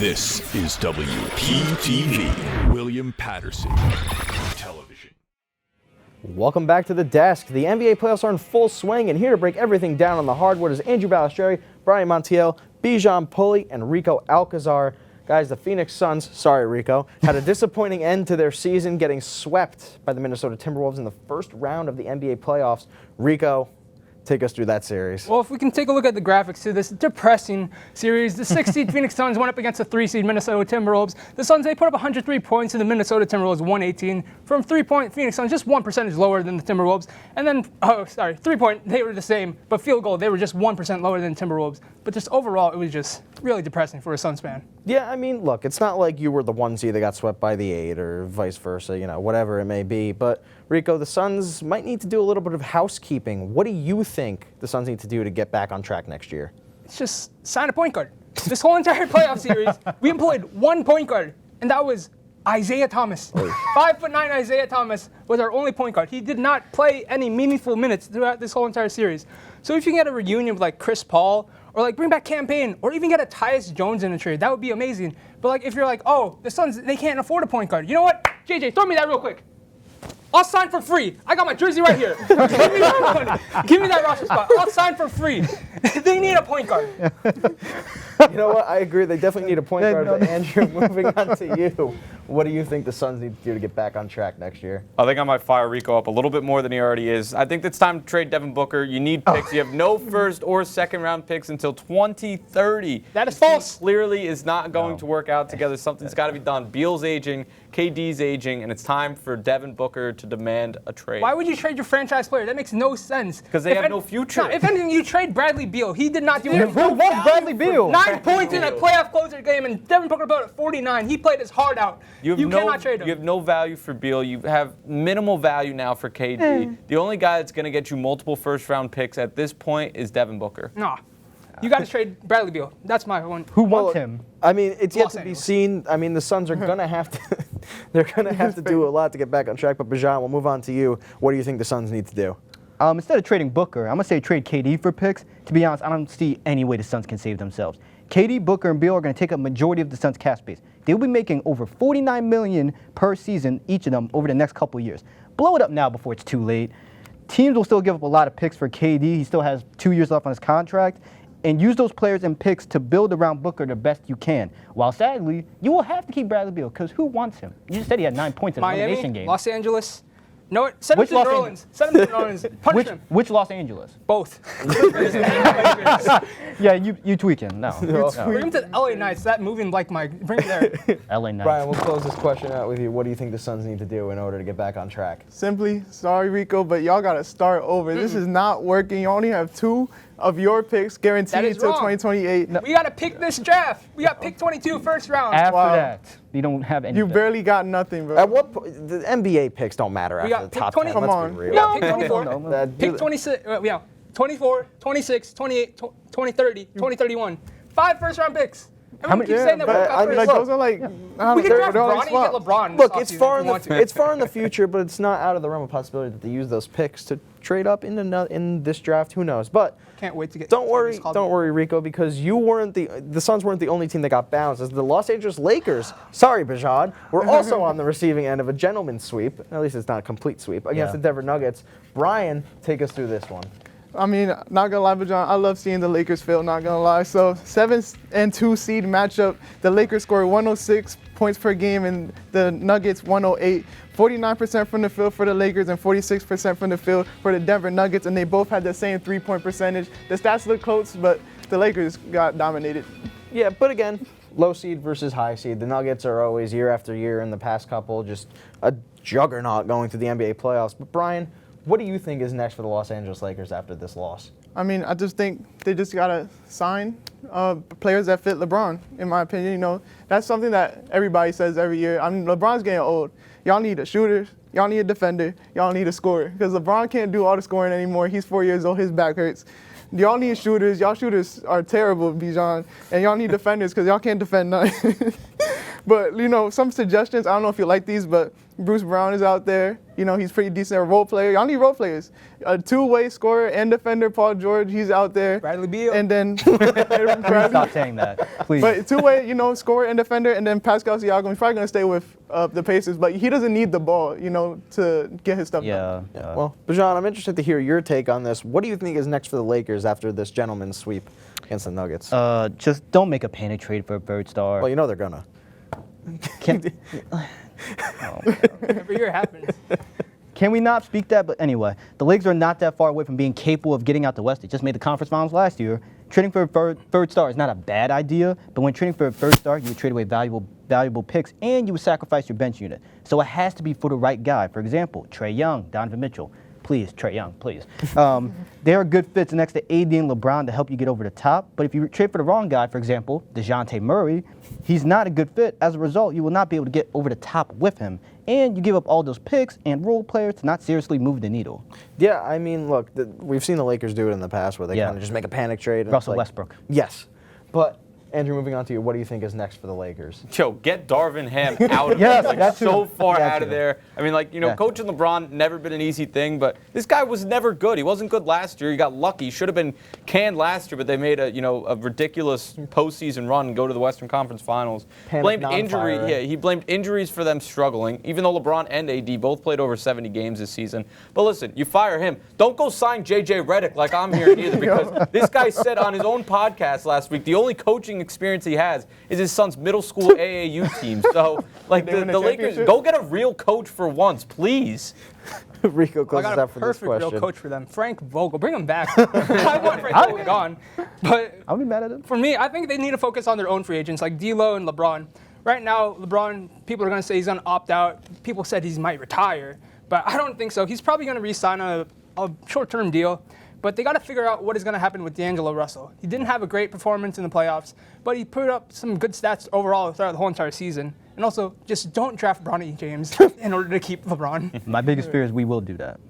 This is WPTV, William Patterson Television. Welcome back to the desk. The NBA playoffs are in full swing, and here to break everything down on the hardwood is Andrew Ballistreri, Brian Montiel, Bijan, Pulley, and Rico Alcazar. Guys, the Phoenix Suns, sorry Rico, had a disappointing end to their season, getting swept by the Minnesota Timberwolves in the first round of the NBA playoffs. Rico, take us through that series. Well, if we can take a look at the graphics to this depressing series, the 6-seed Phoenix Suns went up against the 3-seed Minnesota Timberwolves. The Suns, they put up 103 points, and the Minnesota Timberwolves 118. From 3-point, Phoenix Suns just 1 percentage lower than the Timberwolves. And then, 3-point, they were the same, but field goal, they were just 1% lower than Timberwolves. But just overall, it was just really depressing for a Suns fan. Yeah, I mean, look, it's not like you were the 1 seed that got swept by the 8 or vice versa, whatever it may be. But, Rico, the Suns might need to do a little bit of housekeeping. What do you think the Suns need to do to get back on track next year? It's just sign a point guard. This whole entire playoff series, we employed 1 point guard, and that was Isaiah Thomas. 5'9" Isaiah Thomas was our only point guard. He did not play any meaningful minutes throughout this whole entire series. So if you can get a reunion with like Chris Paul, or like bring back Campaign, or even get a Tyus Jones in a trade, that would be amazing. But like if you're like, oh, the Suns, they can't afford a point guard. You know what? JJ, throw me that real quick. I'll sign for free. I got my jersey right here. Give me that money. Give me that roster spot. I'll sign for free. They need a point guard. You know what? I agree. They definitely need a point guard. But Andrew, moving on to you. What do you think the Suns need to do to get back on track next year? I think I might fire Rico up a little bit more than he already is. I think it's time to trade Devin Booker. You need picks. You have no first or second round picks until 2030. That is false. Clearly is not going to work out together. Something's got to be done. Beal's aging, KD's aging, and it's time for Devin Booker to demand a trade. Why would you trade your franchise player? That makes no sense. Because they have no future. No, if anything, you trade Bradley Beal. He did not do anything. Who wants Bradley Beal? 9 points in a playoff closer game, and Devin Booker put up 49. He played his heart out. You cannot trade him. You have no value for Beal. You have minimal value now for KD. The only guy that's going to get you multiple first-round picks at this point is Devin Booker. Nah. You got to trade Bradley Beal. That's my one. Who wants him? I mean, it's yet to be seen. I mean, the Suns are going to have to they're going to have to do a lot to get back on track. But Bijan, we'll move on to you. What do you think the Suns need to do? Instead of trading Booker, I'm going to say trade KD for picks. To be honest, I don't see any way the Suns can save themselves. KD, Booker, and Beal are going to take up majority of the Suns' cap space. They will be making over $49 million per season, each of them, over the next couple of years. Blow it up now before it's too late. Teams will still give up a lot of picks for KD. He still has 2 years left on his contract. And use those players and picks to build around Booker the best you can. While sadly, you will have to keep Bradley Beal, because who wants him? You just said he had 9 points in the elimination game. Los Angeles. No, send him to New Orleans. Send him to New Orleans. Punish him. Which Los Angeles? Both. Yeah, you tweaking. No. Bring him to LA Knights. That moving like my bring him there. LA Knights. Brian, we'll close this question out with you. What do you think the Suns need to do in order to get back on track? Simply, sorry Rico, but y'all got to start over. This is not working. You only have 2 of your picks guaranteed until 2028. No. We got to pick this draft. We got pick 22 first round. After that, you don't have anything. You barely got nothing, bro. At what point? The NBA picks don't matter after the top 10. Come on. We got pick 24. Pick 26. 24, 26, 28, 2030, 2031. 5 first-round picks. How many? Keep saying that those are like. We can draft Bronny and get LeBron. Look, it's far in the future, but it's not out of the realm of possibility that they use those picks to trade up in this draft. Who knows? But can't wait to get. Don't worry, Rico, because the Suns weren't the only team that got bounced. As the Los Angeles Lakers, sorry, Bijan, were also on the receiving end of a gentleman's sweep. At least it's not a complete sweep against the Denver Nuggets. Brian, take us through this one. I mean, not gonna lie, Bijan, I love seeing the Lakers fail, not gonna lie. So 7 and 2 seed matchup, the Lakers scored 106 points per game and the Nuggets 108. 49% from the field for the Lakers and 46% from the field for the Denver Nuggets, and they both had the same 3-point percentage. The stats look close, but the Lakers got dominated. Yeah, but again, low seed versus high seed. The Nuggets are always, year after year in the past couple, just a juggernaut going to the NBA playoffs. But Brian, what do you think is next for the Los Angeles Lakers after this loss? I mean, I just think they just got to sign players that fit LeBron, in my opinion. That's something that everybody says every year. I mean, LeBron's getting old. Y'all need a shooter. Y'all need a defender. Y'all need a scorer. Because LeBron can't do all the scoring anymore. He's 4 years old. His back hurts. Y'all need shooters. Y'all shooters are terrible, Bijan. And y'all need defenders because y'all can't defend nothing. But, some suggestions, I don't know if you like these, but Bruce Brown is out there. He's pretty decent role player. Y'all need role players. A two-way scorer and defender, Paul George, he's out there. Bradley Beal. And then Stop saying that, please. But two-way, scorer and defender, and then Pascal Siakam, he's probably going to stay with the Pacers, but he doesn't need the ball, to get his stuff done. Yeah. Well, Bijan, I'm interested to hear your take on this. What do you think is next for the Lakers after this gentleman's sweep against the Nuggets? Just don't make a panic trade for a third star. Well, they're gonna. Every year it happens. Can we not speak that? But anyway, the Lakers are not that far away from being capable of getting out the West. They just made the conference finals last year. Trading for a third star is not a bad idea, but when trading for a third star, you would trade away valuable picks, and you would sacrifice your bench unit. So it has to be for the right guy. For example, Trae Young, Donovan Mitchell. Please, Trae Young, please. They are good fits next to AD and LeBron to help you get over the top. But if you trade for the wrong guy, for example, DeJounte Murray, he's not a good fit. As a result, you will not be able to get over the top with him. And you give up all those picks and role players to not seriously move the needle. Yeah, I mean, look, we've seen the Lakers do it in the past where they kind of just make a panic trade. And Russell Westbrook. Yes. But, Andrew, moving on to you, what do you think is next for the Lakers? Joe, get Darvin Ham out of Yes, there. that's So true. far That's out of true. there. I mean, coaching LeBron, never been an easy thing, but this guy was never good. He wasn't good last year. He got lucky. Should have been canned last year, but they made a ridiculous postseason run and go to the Western Conference Finals. Blamed injury. He blamed injuries for them struggling, even though LeBron and AD both played over 70 games this season. But listen, you fire him. Don't go sign JJ Redick like I'm hearing either, because this guy said on his own podcast last week the only coaching experience he has is his son's middle school AAU team. So, the Lakers, go get a real coach for once, please. Rico I closes got a out for this perfect question. real coach for them. Frank Vogel. Bring him back. I want Frank Vogel gone. But I'll be mad at him. for me, I think they need to focus on their own free agents like D'Lo and LeBron. Right now, LeBron, people are going to say he's going to opt out. People said he might retire. But I don't think so. He's probably going to re-sign a short-term deal. But they got to figure out what is going to happen with D'Angelo Russell. He didn't have a great performance in the playoffs, but he put up some good stats overall throughout the whole entire season. And also, just don't draft Bronny James in order to keep LeBron. My biggest fear is we will do that.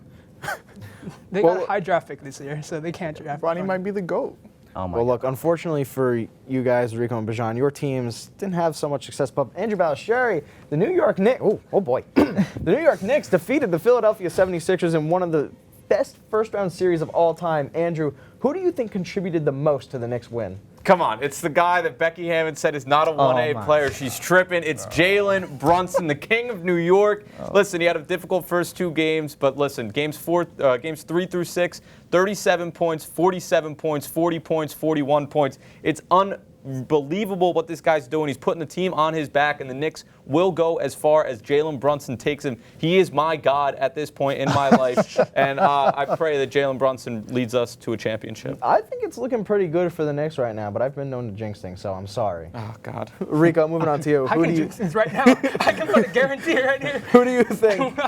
They got a high draft pick this year, so they can't draft Bronny might be the GOAT. Oh my Well, God. look, unfortunately for you guys, Rico and Bijan, your teams didn't have so much success. But Andrew Ballistreri, the New York Knicks, oh boy, the New York Knicks defeated the Philadelphia 76ers in one of the best first-round series of all time. Andrew, who do you think contributed the most to the Knicks win? Come on, it's the guy that Becky Hammond said is not a 1A my. player. She's tripping. It's Jalen Brunson, the king of New York. Listen, he had a difficult first two games, but listen, games 3 through 6, 37 points, 47 points, 40 points, 41 points. It's unbelievable what this guy's doing. He's putting the team on his back, and the Knicks will go as far as Jalen Brunson takes him. He is my god at this point in my life, and I pray that Jalen Brunson leads us to a championship. I think it's looking pretty good for the Knicks right now, but I've been known to jinx things, so I'm sorry. Oh, God. Rico, moving on to you. I can jinx this right now. I can put a guarantee right here. Who do you think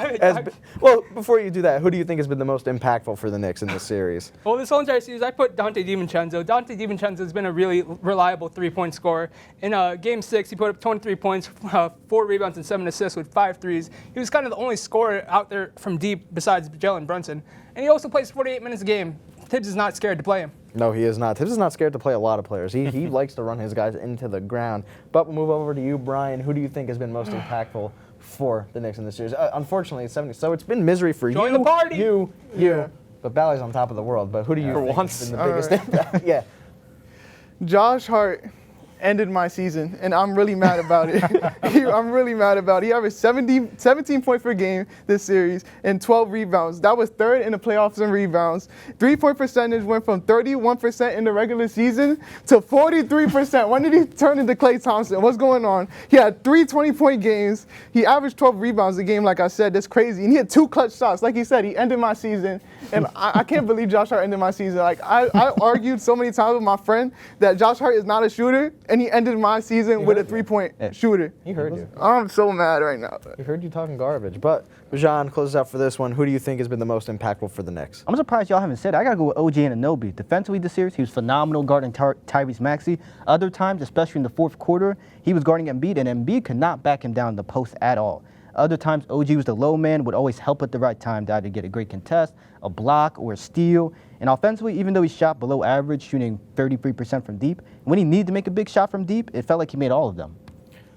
well, before you do that, who do you think has been the most impactful for the Knicks in this series? Well, this whole entire series, I put Dante DiVincenzo. Dante DiVincenzo has been a really reliable three-point scorer. In Game 6, he put up 23 points, 4 rebounds, and 7 assists with 5 threes. He was kind of the only scorer out there from deep besides Jalen Brunson. And he also plays 48 minutes a game. Tibbs is not scared to play him. No, he is not. Tibbs is not scared to play a lot of players. He likes to run his guys into the ground. But we'll move over to you, Brian. Who do you think has been most impactful for the Knicks in this series? Unfortunately, it's 70. So it's been misery for Join you. the party. You. Yeah. But Bally's on top of the world. But who do you think once. has been the biggest impact? Yeah. Josh Hart ended my season, and I'm really mad about it. I'm really mad about it. He averaged 17 points per game this series and 12 rebounds. That was third in the playoffs in rebounds. 3-point percentage went from 31% in the regular season to 43%. When did he turn into Klay Thompson? What's going on? He had 3 20-point games. He averaged 12 rebounds a game, like I said. That's crazy. And he had 2 clutch shots. Like he said, he ended my season. And I can't believe Josh Hart ended my season. Like I argued so many times with my friend that Josh Hart is not a shooter, and he ended my season with a 3-point shooter. He heard you. I'm so mad right now. He heard you talking garbage. But Bijan, closes out for this one. Who do you think has been the most impactful for the Knicks? I'm surprised y'all haven't said it. I got to go with OG Anunoby. Defensively this series, he was phenomenal guarding Tyrese Maxey. Other times, especially in the fourth quarter, he was guarding Embiid, and Embiid could not back him down in the post at all. Other times, OG was the low man, would always help at the right time to either get a great contest, a block, or a steal. And offensively, even though he shot below average, shooting 33% from deep, when he needed to make a big shot from deep, it felt like he made all of them.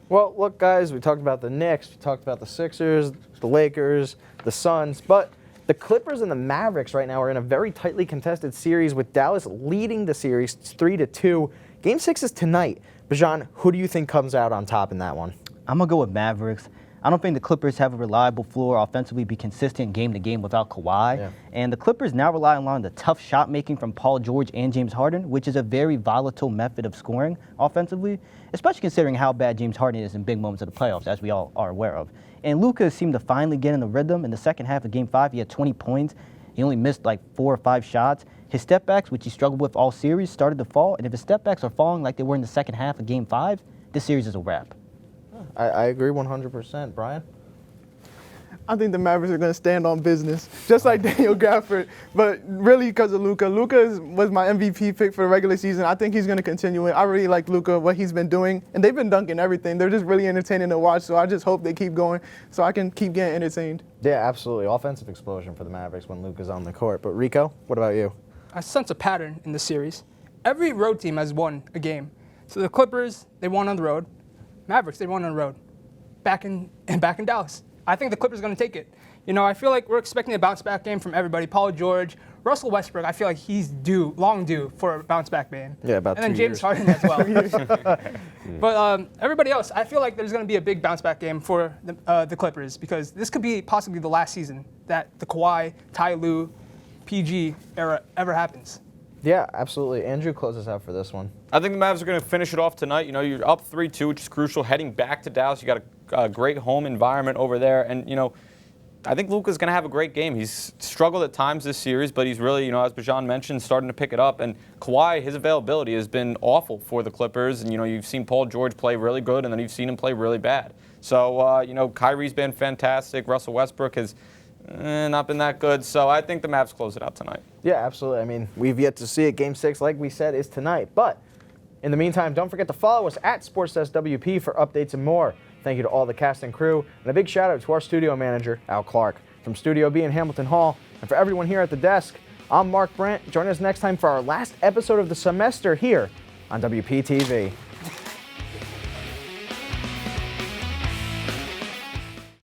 Well, look, guys, we talked about the Knicks, we talked about the Sixers, the Lakers, the Suns, but the Clippers and the Mavericks right now are in a very tightly contested series with Dallas leading the series 3-2. Game 6 is tonight. Bijan, who do you think comes out on top in that one? I'm going to go with Mavericks. I don't think the Clippers have a reliable floor offensively, be consistent game to game without Kawhi. Yeah. And the Clippers now rely on the tough shot making from Paul George and James Harden, which is a very volatile method of scoring offensively, especially considering how bad James Harden is in big moments of the playoffs, as we all are aware of. And Luka seemed to finally get in the rhythm. In the second half of Game 5, he had 20 points. He only missed like 4 or 5 shots. His step backs, which he struggled with all series, started to fall. And if his step backs are falling like they were in the second half of Game 5, this series is a wrap. I agree 100%. Brian? I think the Mavericks are going to stand on business, just like Daniel Gafford, but really because of Luka. Luka was my MVP pick for the regular season. I think he's going to continue it. I really like Luka, what he's been doing, and they've been dunking everything. They're just really entertaining to watch, so I just hope they keep going so I can keep getting entertained. Yeah, absolutely. Offensive explosion for the Mavericks when Luka's on the court. But Rico, what about you? I sense a pattern in this series. Every road team has won a game. So the Clippers, they won on the road. Mavericks, they won on the road. Back in Dallas. I think the Clippers are going to take it. You know, I feel like we're expecting a bounce-back game from everybody. Paul George, Russell Westbrook, I feel like he's long due for a bounce-back game. Yeah, about 2 years. And then James Harden as well. But everybody else, I feel like there's going to be a big bounce-back game for the Clippers because this could be possibly the last season that the Kawhi, Ty Lue, PG era ever happens. Yeah, absolutely. Andrew, close us out for this one. I think the Mavs are going to finish it off tonight. You know, you're up 3-2, which is crucial. Heading back to Dallas, you got a great home environment over there. And, you know, I think Luka's going to have a great game. He's struggled at times this series, but he's really, you know, as Bijan mentioned, starting to pick it up. And Kawhi, his availability has been awful for the Clippers. And, you know, you've seen Paul George play really good, and then you've seen him play really bad. So, you know, Kyrie's been fantastic. Russell Westbrook has not been that good. So I think the Mavs close it out tonight. Yeah, absolutely. I mean, we've yet to see it. Game 6, like we said, is tonight. But in the meantime, don't forget to follow us at SportsDeskWP for updates and more. Thank you to all the cast and crew, and a big shout out to our studio manager, Al Clarke, from Studio B in Hamilton Hall. And for everyone here at the desk, I'm Marc Brandt. Join us next time for our last episode of the semester here on WPTV.